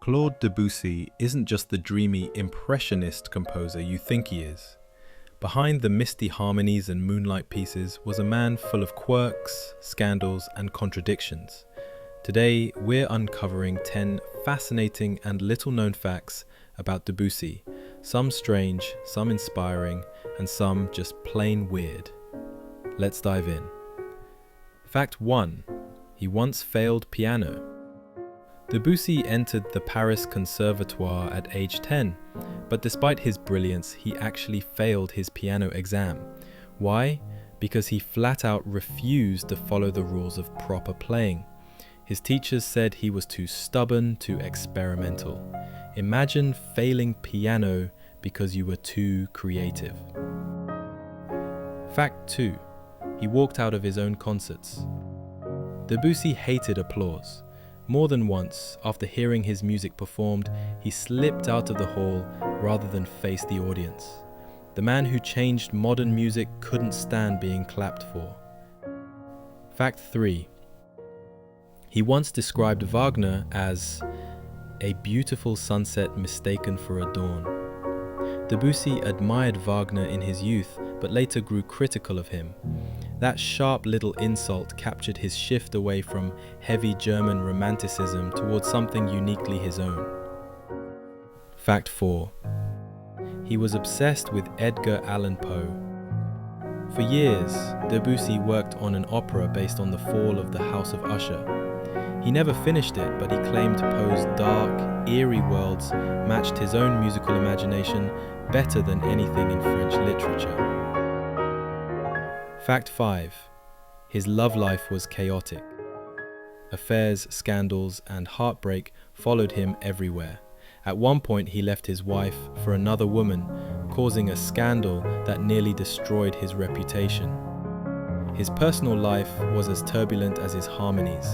Claude Debussy isn't just the dreamy impressionist composer you think he is. Behind the misty harmonies and moonlight pieces was a man full of quirks, scandals, and contradictions. Today, we're uncovering 10 fascinating and little-known facts about Debussy, some strange, some inspiring, and some just plain weird. Let's dive in. Fact 1. He once failed piano. Debussy entered the Paris Conservatoire at age 10, but despite his brilliance, he actually failed his piano exam. Why? Because he flat out refused to follow the rules of proper playing. His teachers said he was too stubborn, too experimental. Imagine failing piano because you were too creative. Fact 2. He walked out of his own concerts. Debussy hated applause. More than once, after hearing his music performed, he slipped out of the hall rather than face the audience. The man who changed modern music couldn't stand being clapped for. Fact 3. He once described Wagner as a beautiful sunset mistaken for a dawn. Debussy admired Wagner in his youth, but later grew critical of him. That sharp little insult captured his shift away from heavy German romanticism towards something uniquely his own. Fact 4. He was obsessed with Edgar Allan Poe. For years, Debussy worked on an opera based on the fall of the House of Usher. He never finished it, but he claimed Poe's dark, eerie worlds matched his own musical imagination better than anything in French literature. Fact 5. His love life was chaotic. Affairs, scandals, and heartbreak followed him everywhere. At one point, he left his wife for another woman, causing a scandal that nearly destroyed his reputation. His personal life was as turbulent as his harmonies.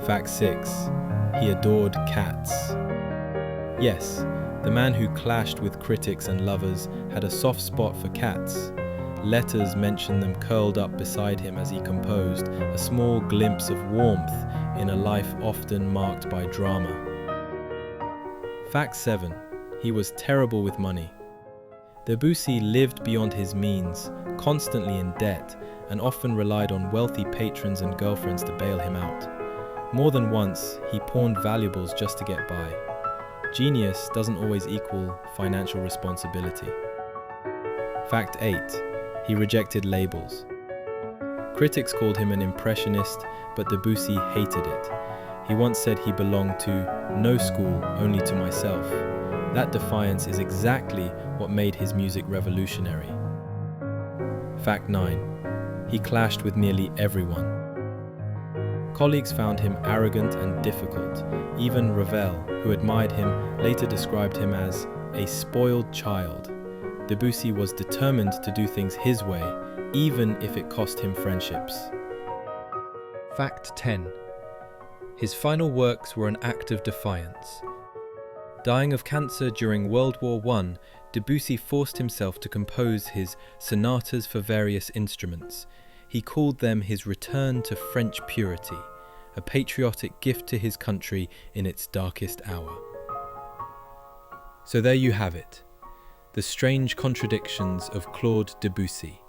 Fact 6. He adored cats. Yes, the man who clashed with critics and lovers had a soft spot for cats. Letters mention them curled up beside him as he composed, a small glimpse of warmth in a life often marked by drama. Fact 7. He was terrible with money. Debussy lived beyond his means, constantly in debt, and often relied on wealthy patrons and girlfriends to bail him out. More than once, he pawned valuables just to get by. Genius doesn't always equal financial responsibility. Fact 8. He rejected labels. Critics called him an impressionist, but Debussy hated it. He once said he belonged to no school, only to myself. That defiance is exactly what made his music revolutionary. Fact 9. He clashed with nearly everyone. Colleagues found him arrogant and difficult. Even Ravel, who admired him, later described him as a spoiled child. Debussy was determined to do things his way, even if it cost him friendships. Fact 10. His final works were an act of defiance. Dying of cancer during World War I, Debussy forced himself to compose his sonatas for various instruments. He called them his return to French purity, a patriotic gift to his country in its darkest hour. So there you have it. The strange contradictions of Claude Debussy.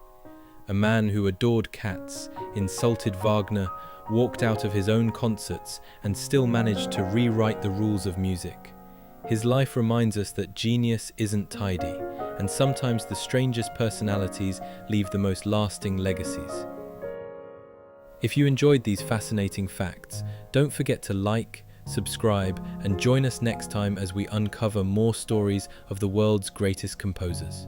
A man who adored cats, insulted Wagner, walked out of his own concerts, and still managed to rewrite the rules of music. His life reminds us that genius isn't tidy, and sometimes the strangest personalities leave the most lasting legacies. If you enjoyed these fascinating facts, don't forget to like, subscribe, and join us next time as we uncover more stories of the world's greatest composers.